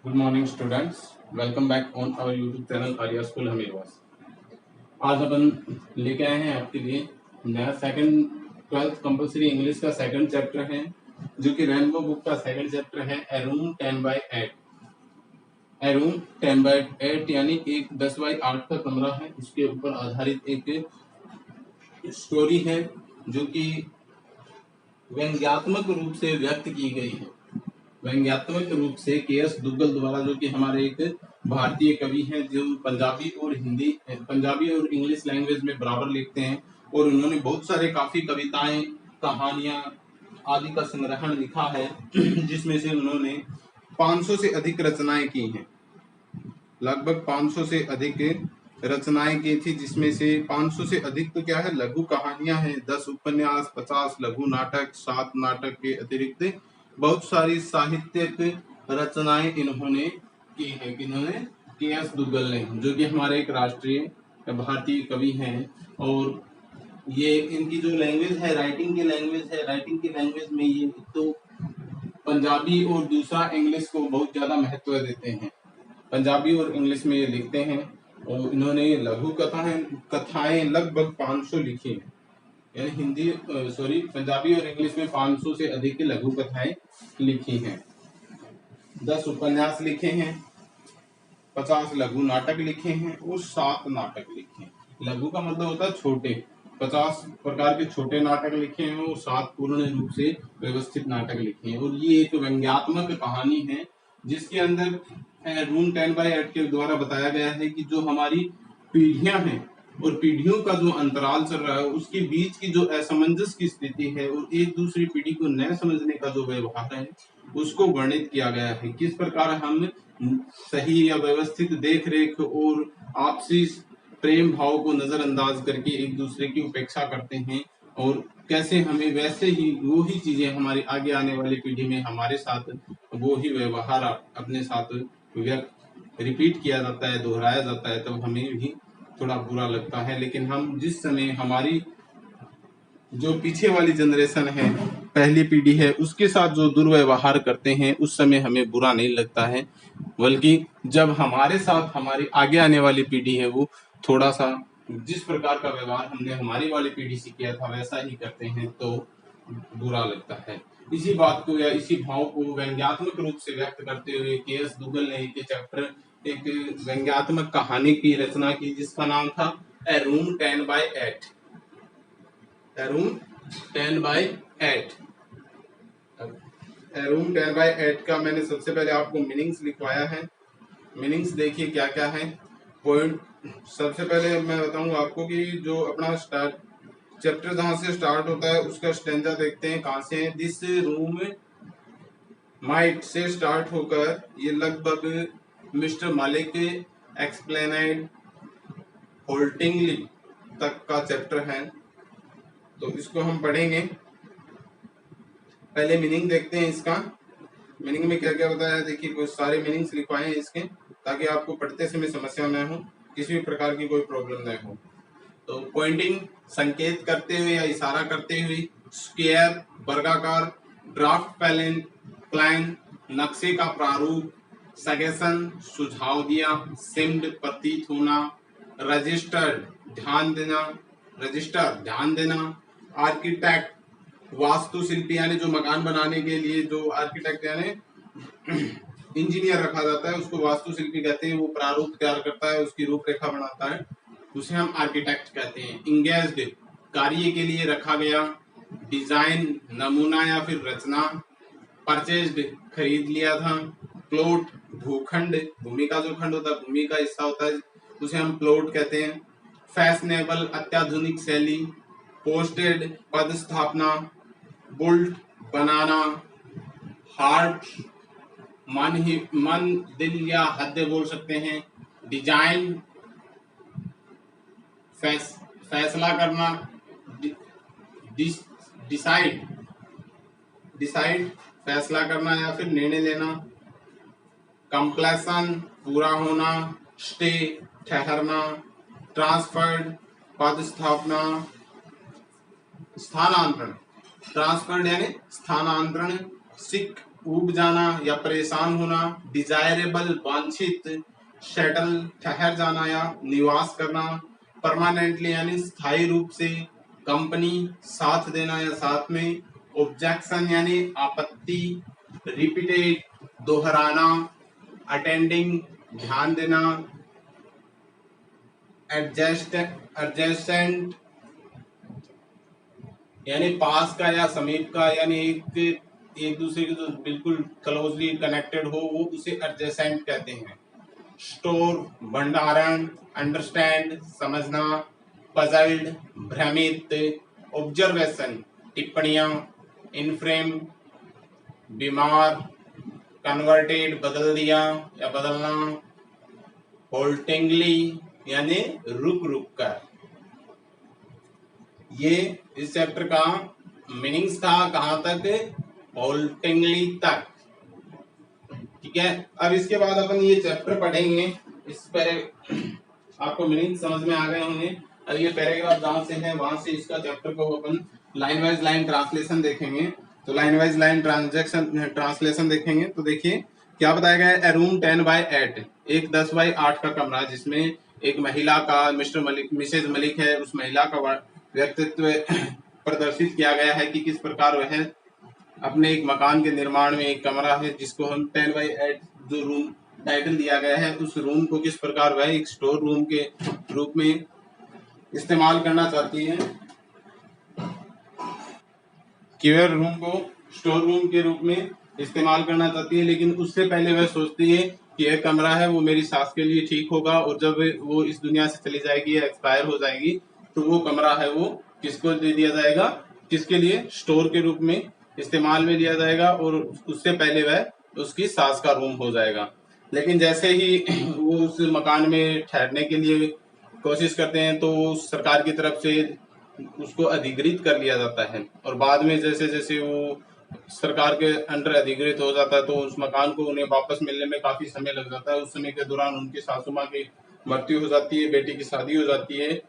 Good morning students, welcome back on our YouTube channel Arya school Hamirwas. आज अपन लेके आए हैं आपके लिए नया सेकंड 12th कंपलसरी इंग्लिश का सेकंड चैप्टर है, जो कि रेनबो बुक का सेकंड चैप्टर है। A room 10/8। ए रूम 10/8 यानी एक 10/8 का कमरा है। उसके ऊपर आधारित एक स्टोरी है जो कि व्यंग्यात्मक रूप से व्यक्त की गई है। व्यंग्यात्मक रूप से के.एस. दुग्गल द्वारा, जो कि हमारे एक भारतीय कवि हैं जो पंजाबी और इंग्लिश लैंग्वेज में बराबर लिखते हैं, और उन्होंने बहुत सारे काफी कविताएं, कहानियां आदि का संग्रहण लिखा है, जिसमें से उन्होंने 500 से अधिक रचनाएं की हैं। लगभग 500 से अधिक रचनाएं की थी, जिसमें से 500 से अधिक तो क्या है, लघु कहानियां हैं, 10 उपन्यास, 50 लघु नाटक, 7 नाटक के अतिरिक्त बहुत सारी साहित्यिक रचनाएं इन्होंने की है। किन्होंने? के.एस. दुग्गल ने, जो कि हमारे एक राष्ट्रीय भारतीय कवि हैं। और ये इनकी जो लैंग्वेज है, राइटिंग की लैंग्वेज में ये तो पंजाबी और दूसरा इंग्लिश को बहुत ज्यादा महत्व देते हैं। पंजाबी और इंग्लिश में ये लिखते हैं, और इन्होंने लघु कथाएं लगभग 500 लिखी हैं। यानी पंजाबी और इंग्लिश में 500 से अधिक की लघु कथाएं लिखी हैं, 10 उपन्यास लिखे हैं, 50 लघु नाटक लिखे हैं और 7 नाटक लिखे हैं। लघु का मतलब होता है छोटे। 50 प्रकार के छोटे नाटक लिखे हैं और 7 पूर्ण रूप से व्यवस्थित नाटक लिखे हैं। और ये एक व्यंग्यात्मक कहानी है, जिसके अंदर रूम 10/8 के द्वारा बताया गया है कि जो हमारी पीढ़ियां हैं और पीढ़ियों का जो अंतराल चल रहा है, उसके बीच की जो असमंजस की स्थिति है और एक दूसरी पीढ़ी को न समझने का जो व्यवहार है, उसको वर्णित किया गया है। किस प्रकार हम सही या व्यवस्थित देख रेख और आपसी प्रेम भाव को नजरअंदाज करके एक दूसरे की उपेक्षा करते हैं, और कैसे हमें वैसे ही वो ही चीजें हमारी आगे आने वाली पीढ़ी में हमारे साथ वो ही व्यवहार अपने साथ रिपीट किया जाता है, दोहराया जाता है, तब हमें भी थोड़ा बुरा लगता है। लेकिन हम जिस समय हमारी जो पीछे वाली जनरेशन है, पहली पीढ़ी है, उसके साथ जो दुर्व्यवहार करते हैं, उस समय हमें बुरा नहीं लगता है, बल्कि जब हमारे साथ हमारी आगे आने वाली पीढ़ी है, वो थोड़ा सा जिस प्रकार का व्यवहार हमने हमारी वाली पीढ़ी से किया था वैसा ही करते हैं, तो बुरा लगता है। इसी बात को या इसी भाव को व्यंग्यात्मक रूप से व्यक्त करते हुए के.एस. दुग्गल ने एक व्यंग्यात्मक कहानी की रचना की, जिसका नाम था ए रूम 10/8। A room 10/8। रूम 10/8 का मैंने सबसे पहले आपको मीनिंग्स लिखवाया है। मीनिंग्स देखिए क्या क्या है। पॉइंट सबसे पहले मैं बताऊंगा आपको कि जो अपना चैप्टर जहां से स्टार्ट होता है उसका स्टेंजा देखते हैं कहां से है। This room might say start होकर ये लगभग मिस्टर मालिक एक्सप्लेनेड होल्टिंगली तक का चैप्टर है, तो इसको हम पढ़ेंगे। पहले मीनिंग देखते हैं इसका। मीनिंग में क्या क्या होता है, देखिए कुछ सारे मीनिंग्स लिखवाए हैं इसके, ताकि आपको पढ़ते समय समस्या न हो, किसी भी प्रकार की कोई प्रॉब्लम न हो। तो पॉइंटिंग संकेत करते हुए या इशारा करते हुए, स्क्वायर वर्गाकार, ड्राफ्ट प्लान नक्शे का प्रारूप, सजेशन सुझाव दिया, सिम्ड प्रतीत होना, रजिस्टर ध्यान देना, आर्किटेक्ट वास्तुशिल्पी यानी जो मकान बनाने के लिए जो आर्किटेक्ट यानी इंजीनियर रखा जाता है उसको वास्तुशिल्पी कहते हैं। वो प्रारूप तैयार करता है, उसकी रूपरेखा बनाता है, उसे हम आर्किटेक्ट कहते हैं। इंगेज्ड कार्य के लिए रखा गया, डिजाइन नमूना या फिर रचना, परचेज्ड खरीद लिया था, प्लॉट भूखंड भूमि का जो खंड होता है, भूमि का हिस्सा होता है, उसे हम प्लॉट कहते हैं। फैशनेबल अत्याधुनिक शैली, पोस्टेड पदस्थापना, बुल्ट बनाना, हार्ट मन दिल या हद बोल सकते हैं, डिजाइन फैसला करना, डिसाइड फैसला करना या फिर निर्णय लेना, कंप्लेशन पूरा होना, स्टे ठहरना, ट्रांसफर्ड पदस्थापना, स्थानांतरण ट्रांसफर्ड यानी स्थानांतरण, सिक ऊब जाना या परेशान होना, डिजायरेबल वांछित, सेटल ठहर जाना या निवास करना, परमानेंटली यानी स्थायी रूप से, कंपनी साथ देना या साथ में, ऑब्जेक्शन यानी आपत्ति, रिपीटेड दोहराना, अटेंडिंग ध्यान देना, एडजेसेंट यानी पास का या समीप का, यानी एक दूसरे के जो बिल्कुल क्लोजली कनेक्टेड हो वो उसे एडजेसेंट कहते हैं। स्टोर भंडारण, अंडरस्टैंड समझना, पजल्ड भ्रमित, ऑब्जर्वेशन टिप्पणियां, इनफ्रेम बीमार, कन्वर्टेड बदल दिया या बदलना, होल्टिंगली यानी रुक रुक कर। ये इस चैप्टर का मीनिंग्स था कहां तक, होल्टिंगली तक। ठीक है, अब इसके बाद अपन ये चैप्टर पढ़ेंगे। इस पर आपको मीनिंग समझ में आ गए होंगे। अब ये पैराग्राफ जहां से है वहां से इसका चैप्टर को अपन लाइन वाइज लाइन ट्रांसलेशन देखेंगे। तो लाइन वाइज लाइन ट्रांसलेशन देखेंगे तो देखिए क्या बताया गया है। ए रूम 10/8, एक 10/8 का कमरा जिसमें एक महिला का, मिसेज मलिक है, उस महिला का व्यक्तित्व प्रदर्शित किया गया है कि किस प्रकार वह अपने एक मकान के निर्माण में एक कमरा है जिसको हम 10/8 जो रूम टाइटल दिया गया है, उस रूम को किस प्रकार वह एक स्टोर रूम के रूप में इस्तेमाल करना चाहती है, कि वह रूम को स्टोर रूम के रूप में इस्तेमाल करना चाहती है। लेकिन उससे पहले वह सोचती है कि यह कमरा है वो मेरी सास के लिए ठीक होगा, और जब वो इस दुनिया से चली जाएगी या एक्सपायर हो जाएगी तो वो कमरा है वो किसको दे दिया जाएगा, किसके लिए, स्टोर के रूप में इस्तेमाल में लिया जाएगा, और उससे पहले वह उसकी सास का रूम हो जाएगा। लेकिन जैसे ही वो उस मकान में ठहरने के लिए कोशिश करते हैं तो सरकार की तरफ से उसको अधिग्रहित कर लिया जाता है, और बाद में जैसे जैसे वो सरकार के अंडर अधिग्रहित हो जाता है तो उस मकान को उन्हें वापस मिलने में काफी समय लग जाता है। उस समय के दौरान उनकी सासू माँ की मृत्यु हो जाती है, बेटी की शादी हो जाती है,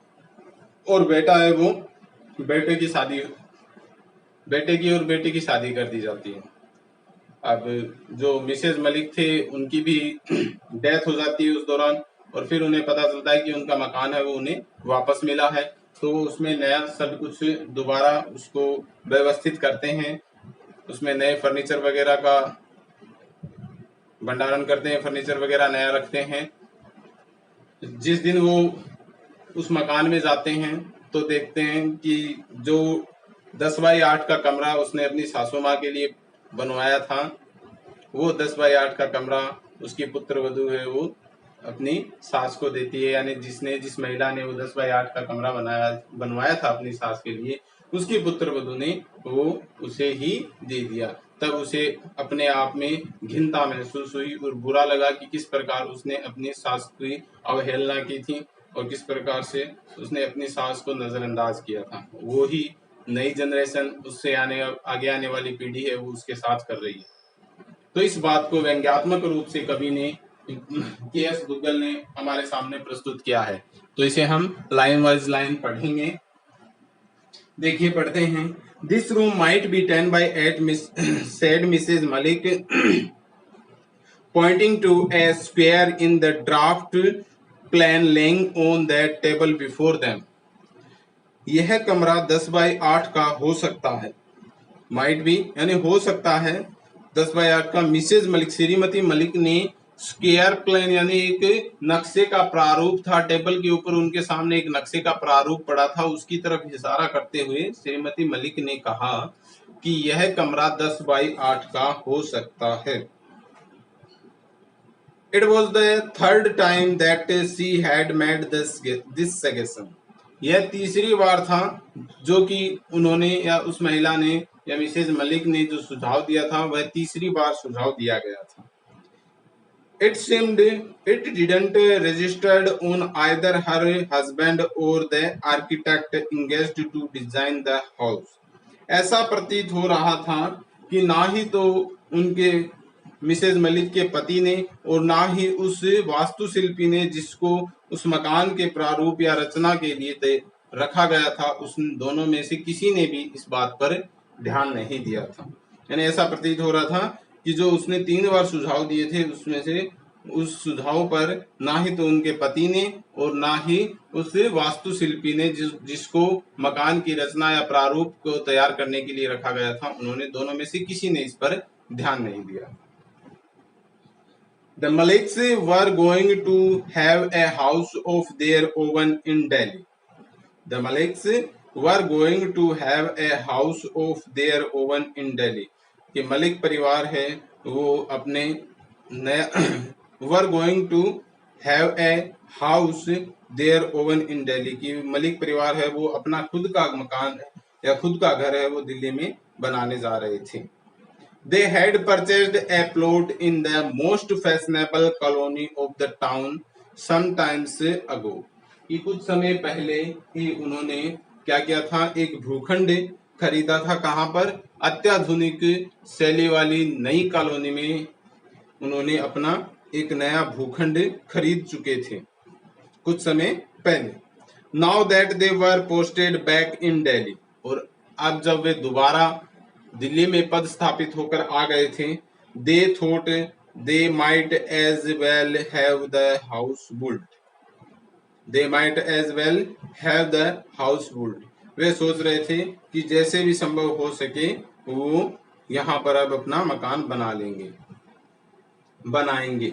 और बेटा है वो बेटे की और बेटी की शादी कर दी जाती है। अब जो मिसेज मलिक थे उनकी भी डेथ हो जाती है उस दौरान, और फिर उन्हें पता चलता है कि उनका मकान है वो उन्हें वापस मिला है, तो उसमें नया सब कुछ दोबारा उसको व्यवस्थित करते हैं, उसमें नए फर्नीचर वगैरह का भंडारण करते हैं, फर्नीचर वगैरह नया रखते हैं। जिस दिन वो उस मकान में जाते हैं तो देखते हैं कि जो 10/8 का कमरा उसने अपनी सासू माँ के लिए बनवाया था, वो 10/8 का कमरा उसकी पुत्र वधू है वो अपनी सास को देती है। यानी जिस महिला ने वो 10/8 का कमरा बनवाया था अपनी सास के लिए, उसकी पुत्र वधू ने वो उसे ही दे दिया। तब उसे अपने आप में घिनता महसूस हुई और बुरा लगा कि किस प्रकार उसने अपनी सास की अवहेलना की थी और किस प्रकार से उसने अपनी सास को नजरअंदाज किया था। वो ही नई जनरेशन, उससे आगे आने वाली पीढ़ी है, वो उसके साथ कर रही है। तो इस बात को व्यंग्यात्मक रूप से कवि ने के.एस. दुग्गल ने हमारे सामने प्रस्तुत किया है। तो इसे हम लाइन वाइज लाइन पढ़ेंगे। देखिए पढ़ते हैं। This room might B 10/8 said Mrs. Malik pointing to a square in the draft plan laying on that table before them. यह कमरा 10/8 का हो सकता है, माइट बी यानी हो सकता है 10/8 का। मिसेज मलिक, श्रीमती मलिक ने स्क्वायर प्लान यानी एक नक्शे का प्रारूप था, टेबल के ऊपर उनके सामने एक नक्शे का प्रारूप पड़ा था, उसकी तरफ इशारा करते हुए श्रीमती मलिक ने कहा कि यह कमरा 10/8 का हो सकता है। It was the third time that she had made this suggestion. यह तीसरी बार था जो कि उन्होंने या उस महिला ने या मिसेज मलिक ने जो सुझाव दिया था, वह तीसरी बार सुझाव दिया गया था। It seemed it didn't registered on either her husband or the architect engaged to design the house. ऐसा प्रतीत हो रहा था कि ना ही तो उनके मिसेज मलिक के पति ने और ना ही उस वास्तुशिल्पी ने जिसको उस मकान के प्रारूप या रचना के लिए रखा गया था, उस दोनों में से किसी ने भी इस बात पर ध्यान नहीं दिया था। यानी ऐसा प्रतीत हो रहा था कि जो उसने 3 बार सुझाव दिए थे उसमें से उस सुझाव पर ना ही तो उनके पति ने और ना ही उस वास्तुशिल्पी ने जिसको मकान की रचना या प्रारूप को तैयार करने के लिए रखा गया था, उन्होंने दोनों में से किसी ने इस पर ध्यान नहीं दिया। The Maliks were going to have a house of their own in Delhi. The Maliks were going to have a house of their own in Delhi. कि मलिक परिवार है वो अपने नया were going to have a house their own in Delhi, कि मलिक परिवार है वो अपना खुद का मकान या खुद का घर है वो दिल्ली में बनाने जा रहे थे। They had purchased a plot in the most fashionable colony of the town some times ago. कि कुछ समय पहले ही उन्होंने क्या किया था, एक भूखंड खरीदा था। कहाँ पर? अत्याधुनिक शैली वाली नई कॉलोनी में उन्होंने अपना एक नया भूखंड खरीद चुके थे कुछ समय पहले। Now that they were posted back in Delhi, और अब जब वे दोबारा दिल्ली में पद स्थापित होकर आ गए थे, they thought they might as well have the house built. They might as well have the house built. वे सोच रहे थे कि जैसे भी संभव हो सके वो यहाँ पर अब अपना मकान बनाएंगे।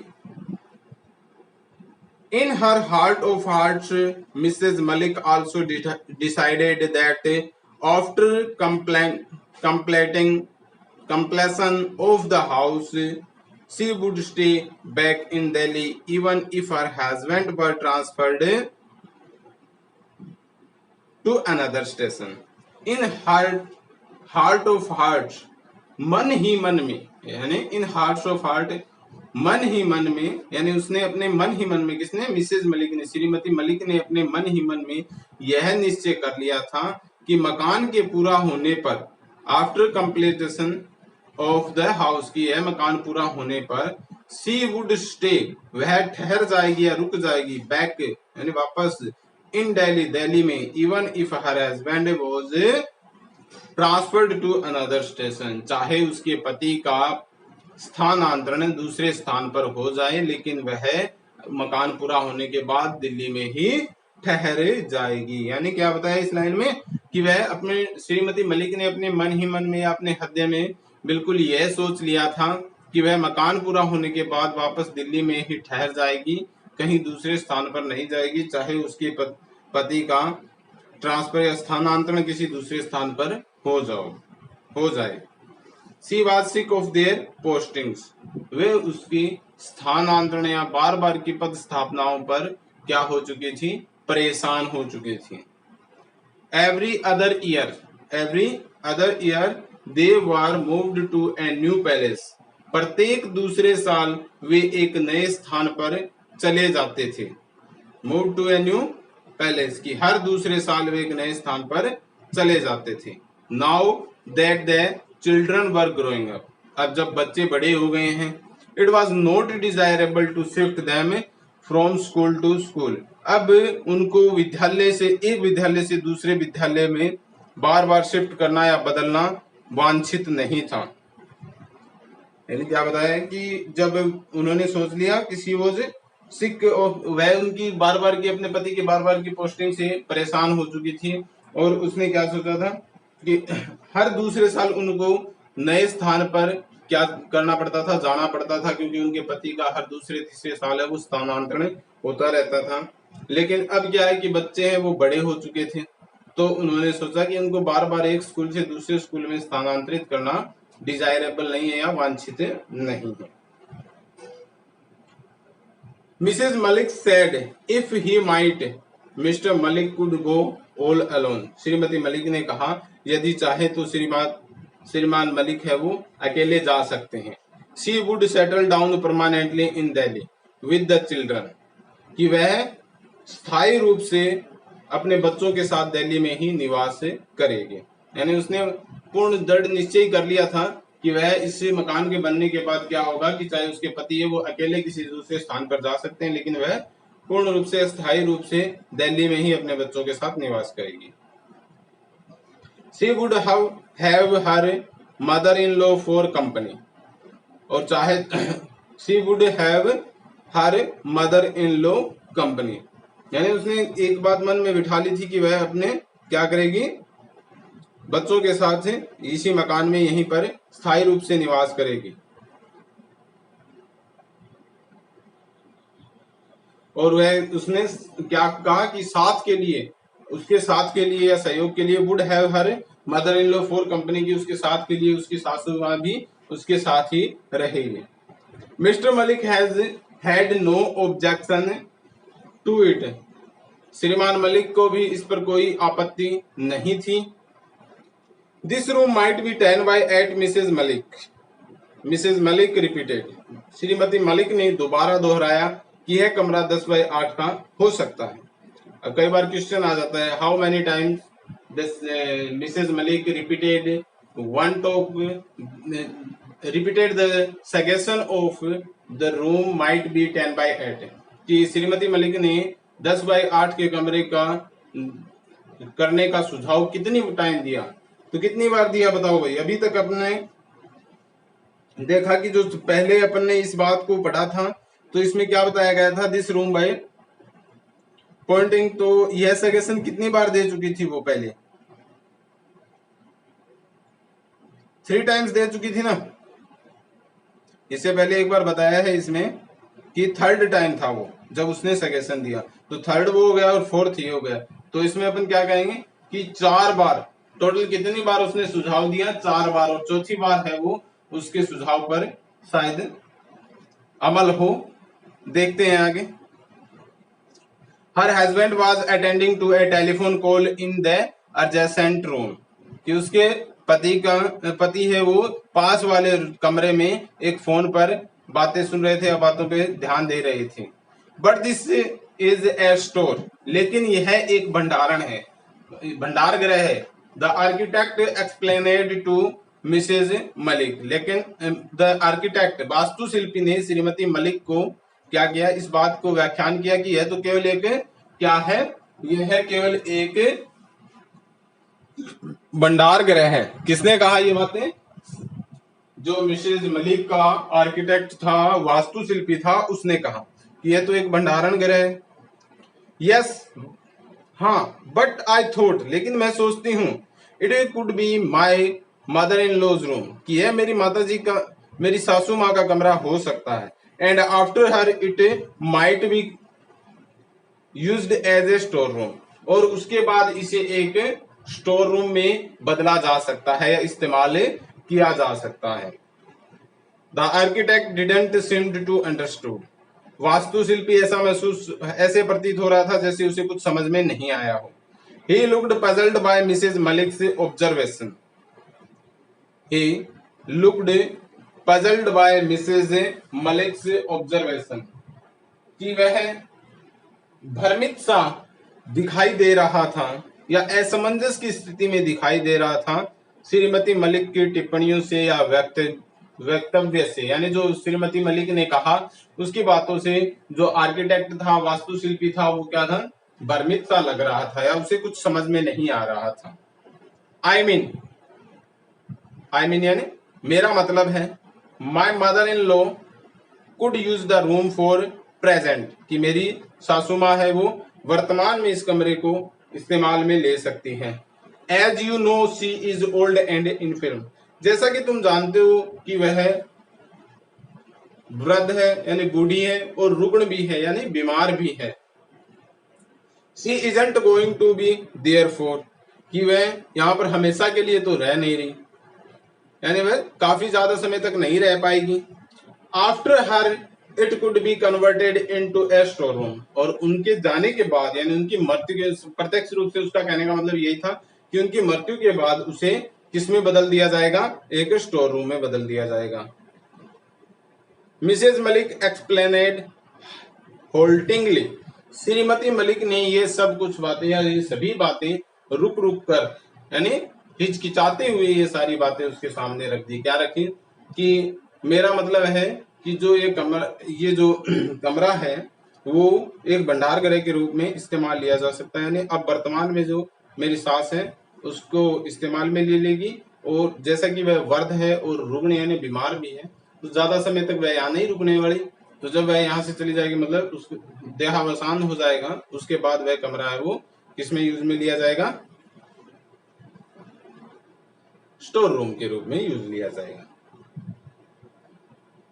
In her heart of hearts, Mrs. Malik also decided that after completion of the house, she would stay back in Delhi even if her husband were transferred to another station. In her heart of hearts, मन ही मन में, यानी इन hearts of heart, मन ही मन में, यानी उसने अपने मन ही मन में, किसने? मिसेज मलिक ने, श्रीमती मलिक ने अपने मन ही मन में यह निश्चय कर लिया था कि मकान के पूरा होने पर, after completion of the house, की यह मकान पूरा होने पर, सी वुड स्टे, वह ठहर जाएगी या रुक जाएगी, बैक यानी वापस, इन दिल्ली, दिल्ली में, even if her husband was transferred to another station, चाहे उसके पति का स्थानांतरण दूसरे स्थान पर हो जाए, लेकिन वह मकान पूरा होने के बाद दिल्ली में ही ठहर जाएगी। यानी क्या बताया इस लाइन में कि वह अपने, श्रीमती मलिक ने अपने मन ही मन में या अपने हृदय में बिल्कुल यह सोच लिया था कि वह मकान पूरा होने के बाद वापस दिल्ली में ही ठहर जाएगी, कहीं दूसरे स्थान पर नहीं जाएगी, चाहे उसके पति का ट्रांसफर या स्थानांतरण किसी दूसरे स्थान पर हो जाए। She was sick of their postings. वे उसकी स्थानांतरण या बार बार की पद स्थापनाओं पर क्या हो चुकी थी? परेशान हो चुकी थी। Every other year they were moved to a new palace. प्रत्येक दूसरे साल वे एक नए स्थान पर चले जाते थे। Moved to a new palace, की हर दूसरे साल वे एक नए स्थान पर चले जाते थे। Now that the children were growing up, अब जब बच्चे बड़े हो गए हैं, it was not desirable to shift them from school to school, अब उनको विद्यालय से, एक विद्यालय से दूसरे विद्यालय में बार बार शिफ्ट करना या बदलना वांछित नहीं था। यानी क्या बताया कि जब उन्होंने सोच लिया कि शी वाज सिक, वह उनकी बार बार की, अपने पति की बार बार की पोस्टिंग से परेशान हो चुकी थी, और उसने क्या सोचा था कि हर दूसरे साल उनको नए स्थान पर क्या करना पड़ता था, जाना पड़ता था, क्योंकि उनके पति का हर दूसरे तीसरे साल है वो स्थानांतरण होता रहता था। लेकिन अब क्या है कि बच्चे हैं वो बड़े हो चुके थे, तो उन्होंने सोचा कि उनको बार बार एक स्कूल से दूसरे स्कूल में स्थानांतरित करना डिजायरेबल नहीं है या वांछित नहीं है। Mrs Malik said if he might, Mr Malik could go all alone, श्रीमती मलिक ने कहा यदि चाहे तो श्रीमान मलिक है वो अकेले जा सकते हैं। She would settle down permanently in Delhi with the children, कि वह स्थायी रूप से अपने बच्चों के साथ दिल्ली में ही निवास करेगी। यानी उसने पूर्ण दृढ़ निश्चय कर लिया था कि वह इस मकान के बनने के बाद क्या होगा कि चाहे उसके पति है वो अकेले किसी दूसरे स्थान पर जा सकते हैं, लेकिन वह पूर्ण रूप से, स्थायी रूप से दिल्ली में ही अपने बच्चों के साथ निवास करेगी। She would have her mother-in-law for company, और चाहे she would have her mother in law company, यानी उसने एक बात मन में बिठा ली थी कि वह अपने क्या करेगी, बच्चों के साथ इसी मकान में यहीं पर स्थायी रूप से निवास करेगी। और वह उसने क्या कहा कि साथ के लिए, उसके साथ के लिए या सहयोग के लिए would have her mother in law for company की, उसके साथ के लिए उसकी सासू मां भी उसके साथ ही रहेगी। Mr Malik has had no objection to it, श्रीमान मलिक को भी इस पर कोई आपत्ति नहीं थी। This room might be 10 by 8 Mrs Malik repeated, श्रीमती मलिक ने दोबारा दोहराया कि यह कमरा 10 by 8 का हो सकता है। अब कई बार क्वेश्चन आ जाता है, how many times this Mrs Malik repeated the suggestion of the room might be 10 by 8, कि श्रीमती मलिक ने 10 by 8 के कमरे का करने का सुझाव कितनी टाइम दिया, तो कितनी बार दिया बताओ भाई। अभी तक अपने देखा कि जो पहले अपन ने इस बात को पढ़ा था तो इसमें क्या बताया गया था, दिस रूम बाय पॉइंटिंग, तो यह सजेशन कितनी बार दे चुकी थी वो, पहले 3 times दे चुकी थी ना। इससे पहले एक बार बताया है इसमें कि 3rd टाइम था वो जब उसने सजेशन दिया, तो 3rd वो हो गया और 4th ये हो गया, तो इसमें अपन क्या कहेंगे कि 4 बार, टोटल कितनी बार उसने सुझाव दिया, 4 बार, और चौथी बार है वो उसके सुझाव पर शायद अमल हो। देखते हैं आगे। Her husband was attending to a telephone call in the adjacent room, कि उसके पति है वो पास वाले कमरे में एक फोन पर बातें सुन रहे थे या बातों पे ध्यान दे रहे थे। But this is a store, लेकिन यह एक भंडारण है, भंडार गृह है। The architect explained to Mrs Malik, लेकिन द आर्किटेक्ट वास्तुशिल्पी ने श्रीमती मलिक को क्या किया, इस बात को व्याख्यान किया कि यह तो केवल एक क्या है, यह है केवल एक भंडार गृह है। किसने कहा ये बातें, जो मिसेज मलिक का आर्किटेक्ट था, वास्तुशिल्पी था, उसने कहा कि यह तो एक भंडारण गृह है। यस, हाँ, बट आई थॉट, लेकिन मैं सोचती हूँ, it could be my mother in law's room, कि यह मेरी माता जी का, मेरी सासू माँ का कमरा हो सकता है। And after her it might be used as a store room, और उसके बाद इसे एक स्टोर रूम में बदला जा सकता है या इस्तेमाल किया जा सकता है। The architect didn't seemed to understood, वास्तुशिल्पी ऐसे प्रतीत हो रहा था जैसे उसे कुछ समझ में नहीं आया हो। He looked puzzled by Mrs. Malik's observation. He looked puzzled by Mrs. Malik's observation. कि वह भ्रमित सा दिखाई दे रहा था या असमंजस की स्थिति में दिखाई दे रहा था श्रीमती मलिक की टिप्पणियों से या वक्तव्य से, यानी जो श्रीमती मलिक ने कहा उसकी बातों से जो आर्किटेक्ट था, वास्तुशिल्पी था, वो क्या था, भ्रमित सा लग रहा था या उसे कुछ समझ में नहीं आ रहा था। आई मीन यानी मेरा मतलब है, माई mother in law could use the room for present, कि मेरी सासू माँ है वो वर्तमान में इस कमरे को इस्तेमाल में ले सकती हैं। As you know she is old and infirm, जैसा कि तुम जानते हो कि वह वृद्ध है यानी बूढ़ी है, और रुग्ण भी है यानी बीमार भी है। She isn't going to be there for, कि वह यहाँ पर हमेशा के लिए तो रह नहीं रही, यानी वह काफी ज्यादा समय तक नहीं रह पाएगी। After her it could be converted into A store room, और उनके जाने के बाद यानी उनकी मृत्यु के, प्रत्यक्ष रूप से उसका कहने का मतलब यही था कि उनकी मृत्यु के बाद उसे किसमें बदल दिया जाएगा, एक स्टोर रूम में बदल दिया जाएगा। मिसेज मलिक एक्सप्लेनेड होल्टिंगली, श्रीमती मलिक ने ये सब कुछ बातें या ये सभी बातें रुक रुक कर यानी हिचकिचाते हुए ये सारी बातें उसके सामने रख दी। क्या रखी, कि मेरा मतलब है कि जो ये जो कमरा है वो एक भंडार गृह के रूप में इस्तेमाल लिया जा सकता है, यानी अब वर्तमान में जो मेरी सास है उसको इस्तेमाल में ले लेगी, और जैसा कि वह वृद्ध है और रुग्ण यानी बीमार भी है, तो ज्यादा समय तक वह यहाँ नहीं रुकने वाली। तो जब वह यहाँ से चली जाएगी मतलब उसको देहावसान हो जाएगा, उसके बाद वह कमरा है वो किसमें यूज में लिया जाएगा, स्टोर रूम के रूप में यूज लिया जाएगा।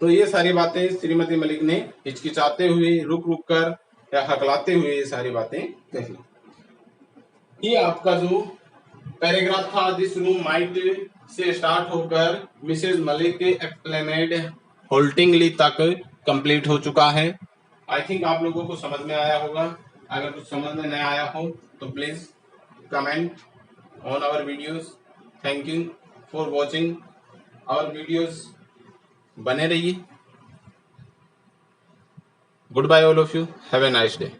तो ये सारी बातें श्रीमती मलिक ने हिचकिचाते हुए, रुक रुक कर या हकलाते हुए ये सारी बातें कही। ये आपका जो पैराग्राफ था, this room might say start होकर मिसेज मलिक के एक्सप्लेनेड होल्टिंगली तक कंप्लीट हो चुका है। आई थिंक आप लोगों को समझ में आया होगा। अगर कुछ समझ में नहीं आया हो तो please comment on our videos. Thank you for watching our videos. बने रहिए। Good bye all of you, have a nice day.